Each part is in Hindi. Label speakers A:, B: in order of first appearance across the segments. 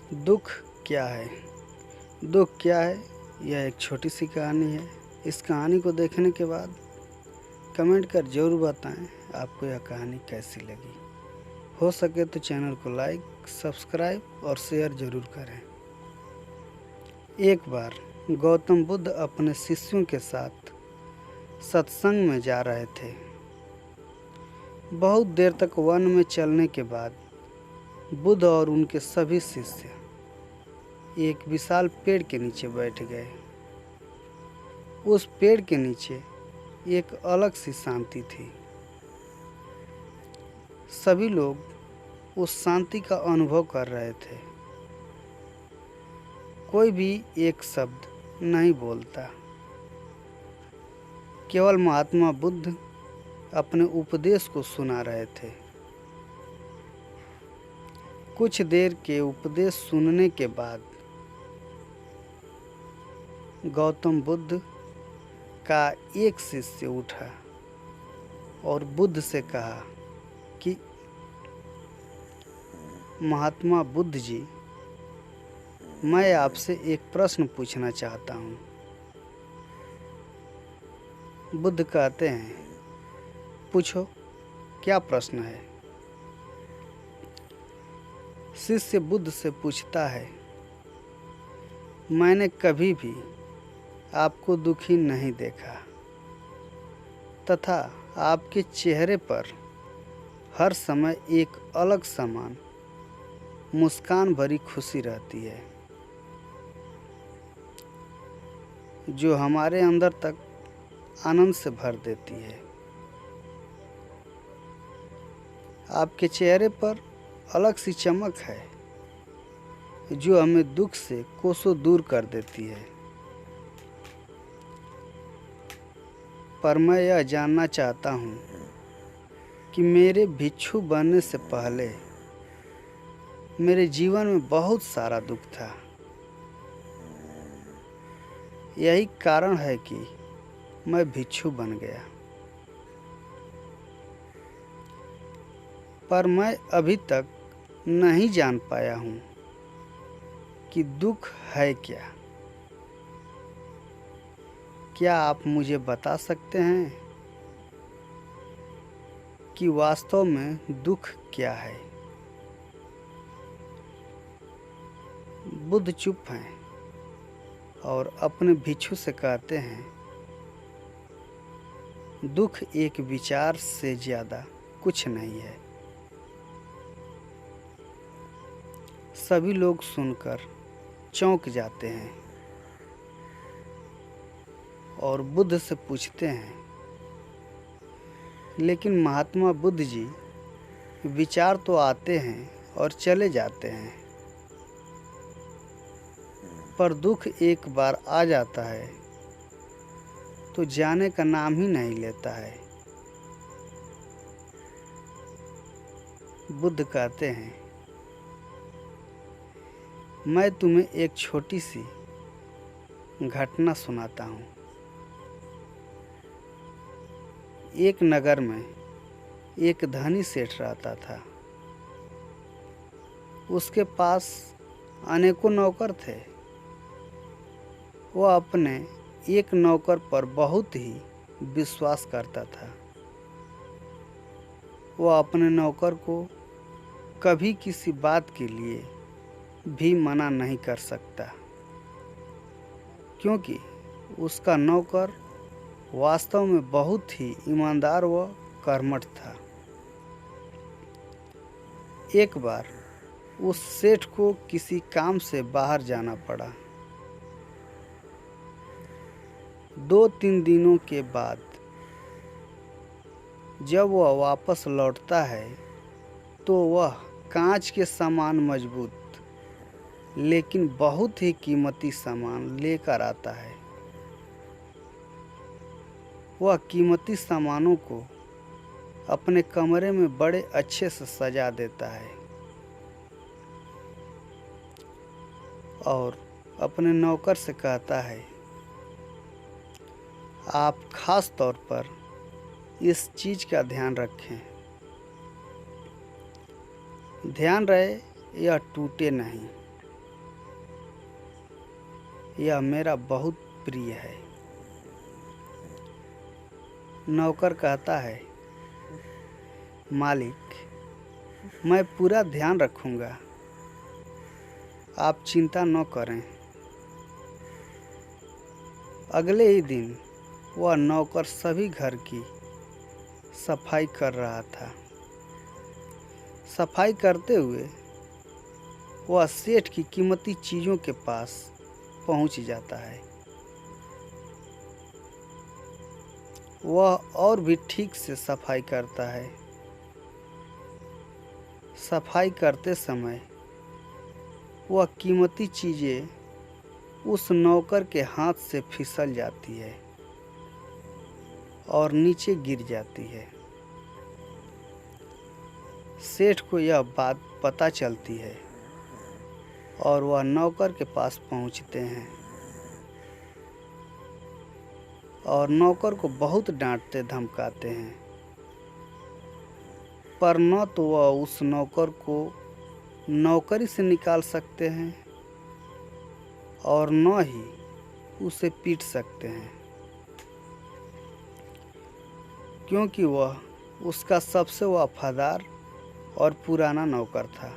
A: दुख क्या है? दुख क्या है? यह एक छोटी सी कहानी है। इस कहानी को देखने के बाद कमेंट कर ज़रूर बताएं आपको यह कहानी कैसी लगी। हो सके तो चैनल को लाइक, सब्सक्राइब और शेयर ज़रूर करें। एक बार गौतम बुद्ध अपने शिष्यों के साथ सत्संग में जा रहे थे। बहुत देर तक वन में चलने के बाद बुद्ध और उनके सभी शिष्य एक विशाल पेड़ के नीचे बैठ गए। उस पेड़ के नीचे एक अलग सी शांति थी। सभी लोग उस शांति का अनुभव कर रहे थे। कोई भी एक शब्द नहीं बोलता। केवल महात्मा बुद्ध अपने उपदेश को सुना रहे थे। कुछ देर के उपदेश सुनने के बाद गौतम बुद्ध का एक शिष्य उठा और बुद्ध से कहा कि महात्मा बुद्ध जी, मैं आपसे एक प्रश्न पूछना चाहता हूँ। बुद्ध कहते हैं, पूछो, क्या प्रश्न है? शिष्य बुद्ध से पूछता है, मैंने कभी भी आपको दुखी नहीं देखा तथा आपके चेहरे पर हर समय एक अलग समान मुस्कान भरी खुशी रहती है जो हमारे अंदर तक आनंद से भर देती है। आपके चेहरे पर अलग सी चमक है जो हमें दुख से कोसों दूर कर देती है। पर मैं यह जानना चाहता हूँ कि मेरे भिक्षु बनने से पहले मेरे जीवन में बहुत सारा दुख था। यही कारण है कि मैं भिक्षु बन गया। पर मैं अभी तक नहीं जान पाया हूँ कि दुख है क्या। क्या आप मुझे बता सकते हैं कि वास्तव में दुख क्या है? बुद्ध चुप हैं और अपने भिक्षु से कहते हैं, दुख एक विचार से ज़्यादा कुछ नहीं है। सभी लोग सुनकर चौंक जाते हैं और बुद्ध से पूछते हैं, लेकिन महात्मा बुद्ध जी, विचार तो आते हैं और चले जाते हैं, पर दुख एक बार आ जाता है तो जाने का नाम ही नहीं लेता है। बुद्ध कहते हैं, मैं तुम्हें एक छोटी सी घटना सुनाता हूँ। एक नगर में एक धनी सेठ रहता था। उसके पास अनेकों नौकर थे। वह अपने एक नौकर पर बहुत ही विश्वास करता था। वह अपने नौकर को कभी किसी बात के लिए भी मना नहीं कर सकता, क्योंकि उसका नौकर वास्तव में बहुत ही ईमानदार व कर्मठ था। एक बार उस सेठ को किसी काम से बाहर जाना पड़ा। 2-3 दिनों के बाद जब वह वापस लौटता है तो वह कांच के समान मजबूत लेकिन बहुत ही कीमती सामान लेकर आता है। वह कीमती सामानों को अपने कमरे में बड़े अच्छे से सजा देता है और अपने नौकर से कहता है, आप खास तौर पर इस चीज़ का ध्यान रखें। ध्यान रहे यह टूटे नहीं। यह मेरा बहुत प्रिय है। नौकर कहता है, मालिक, मैं पूरा ध्यान रखूंगा, आप चिंता न करें। अगले ही दिन वह नौकर सभी घर की सफाई कर रहा था। सफाई करते हुए वह सेठ की कीमती चीज़ों के पास पहुंच जाता है। वह और भी ठीक से सफाई करता है। सफाई करते समय वह कीमती चीज़ें उस नौकर के हाथ से फिसल जाती है और नीचे गिर जाती है। सेठ को यह बात पता चलती है और वह नौकर के पास पहुंचते हैं और नौकर को बहुत डांटते धमकाते हैं, पर न तो वह उस नौकर को नौकरी से निकाल सकते हैं और न ही उसे पीट सकते हैं, क्योंकि वह उसका सबसे वफादार और पुराना नौकर था।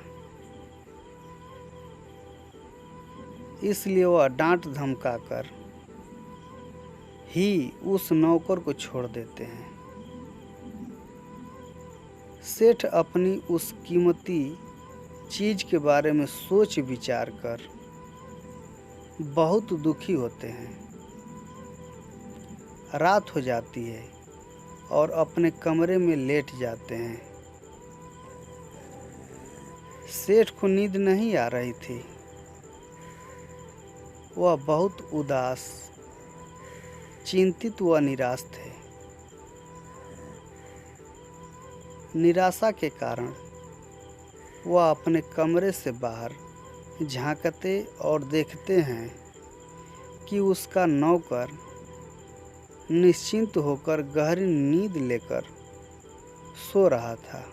A: इसलिए वह डांट धमकाकर ही उस नौकर को छोड़ देते हैं। सेठ अपनी उस कीमती चीज के बारे में सोच विचार कर बहुत दुखी होते हैं। रात हो जाती है और अपने कमरे में लेट जाते हैं। सेठ को नींद नहीं आ रही थी। वह बहुत उदास, चिंतित व निराश थे। निराशा के कारण वह अपने कमरे से बाहर झांकते और देखते हैं कि उसका नौकर निश्चिंत होकर गहरी नींद लेकर सो रहा था।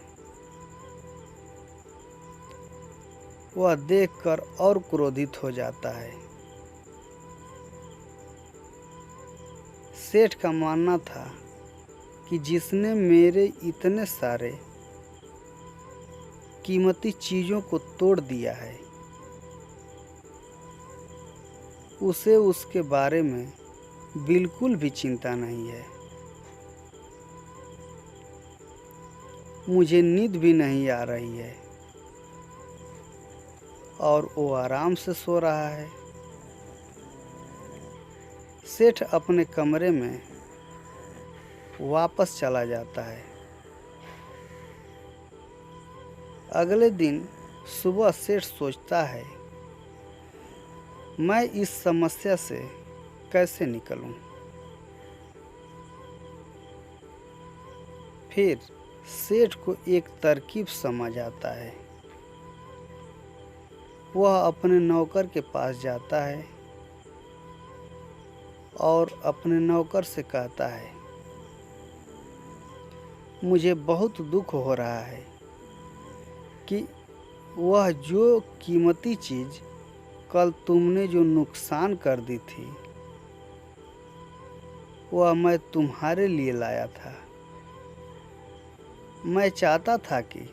A: वह देखकर और क्रोधित हो जाता है। सेठ का मानना था कि जिसने मेरे इतने सारे कीमती चीज़ों को तोड़ दिया है, उसे उसके बारे में बिल्कुल भी चिंता नहीं है। मुझे नींद भी नहीं आ रही है और वो आराम से सो रहा है। सेठ अपने कमरे में वापस चला जाता है। अगले दिन सुबह सेठ सोचता है, मैं इस समस्या से कैसे निकलूं। फिर सेठ को एक तरकीब समझ आता है। वह अपने नौकर के पास जाता है और अपने नौकर से कहता है, मुझे बहुत दुख हो रहा है कि वह जो कीमती चीज़ कल तुमने जो नुकसान कर दी थी, वह मैं तुम्हारे लिए लाया था। मैं चाहता था कि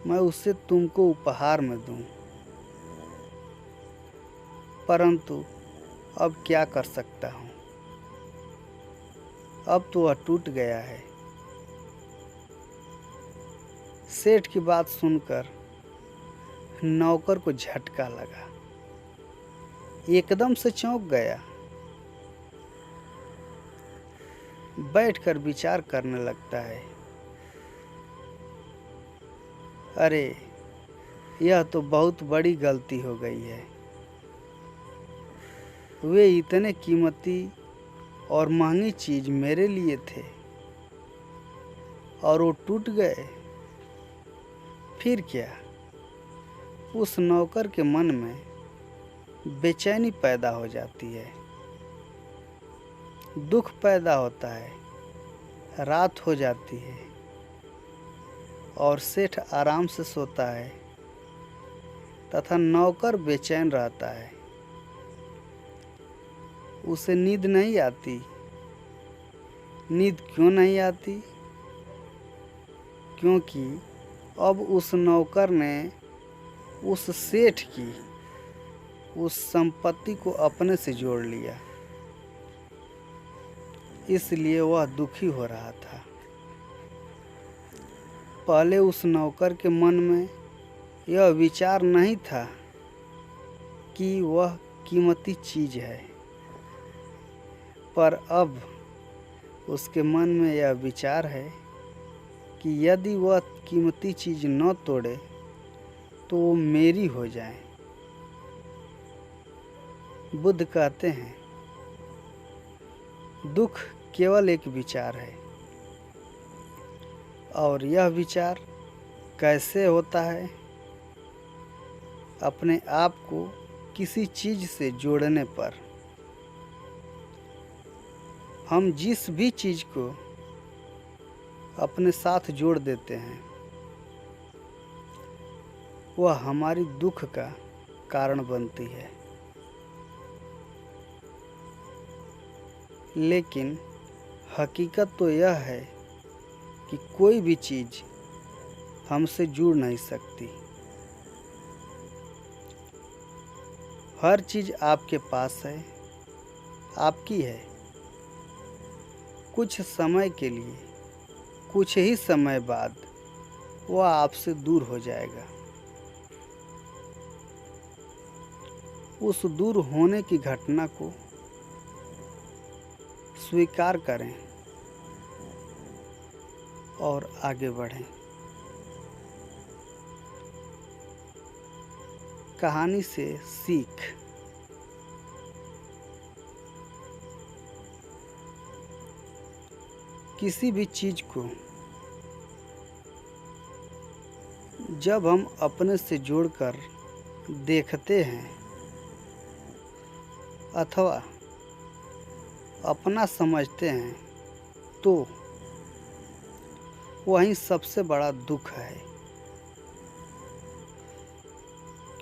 A: मैं उसे तुमको उपहार में दूं, परंतु अब क्या कर सकता हूँ। अब तो वह टूट गया है। सेठ की बात सुनकर नौकर को झटका लगा, एकदम से चौंक गया। बैठकर विचार करने लगता है, अरे यह तो बहुत बड़ी गलती हो गई है। वे इतने कीमती और महंगी चीज मेरे लिए थे और वो टूट गए। फिर क्या? उस नौकर के मन में बेचैनी पैदा हो जाती है, दुख पैदा होता है। रात हो जाती है और सेठ आराम से सोता है। तथा नौकर बेचैन रहता है। उसे नींद नहीं आती। नींद क्यों नहीं आती? क्योंकि अब उस नौकर ने उस सेठ की उस संपत्ति को अपने से जोड़ लिया, इसलिए वह दुखी हो रहा था। पहले उस नौकर के मन में यह विचार नहीं था कि वह कीमती चीज़ है, पर अब उसके मन में यह विचार है कि यदि वह कीमती चीज़ न तोड़े तो वो मेरी हो जाए। बुद्ध कहते हैं, दुख केवल एक विचार है, और यह विचार कैसे होता है? अपने आप को किसी चीज़ से जोड़ने पर। हम जिस भी चीज़ को अपने साथ जोड़ देते हैं वह हमारी दुख का कारण बनती है। लेकिन हकीकत तो यह है कि कोई भी चीज़ हमसे जुड़ नहीं सकती। हर चीज़ आपके पास है, आपकी है। कुछ समय के लिए, कुछ ही समय बाद वह आपसे दूर हो जाएगा। उस दूर होने की घटना को स्वीकार करें और आगे बढ़ें। कहानी से सीख। किसी भी चीज़ को जब हम अपने से जोड़कर देखते हैं अथवा अपना समझते हैं तो वही सबसे बड़ा दुख है,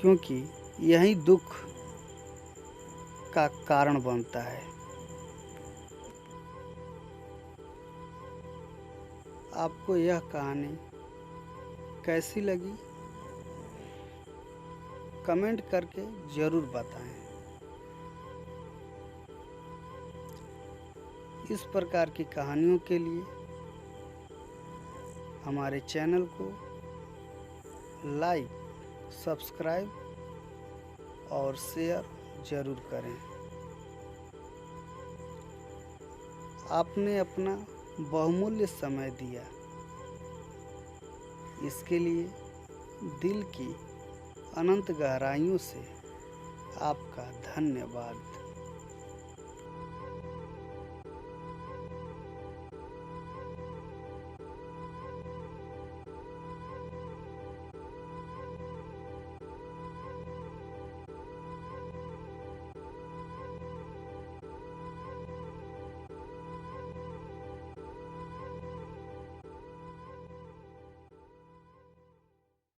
A: क्योंकि यही दुख का कारण बनता है। आपको यह कहानी कैसी लगी? कमेंट करके ज़रूर बताएं। इस प्रकार की कहानियों के लिए हमारे चैनल को लाइक, सब्सक्राइब और शेयर ज़रूर करें। आपने अपना बहुमूल्य समय दिया, इसके लिए दिल की अनंत गहराइयों से आपका धन्यवाद।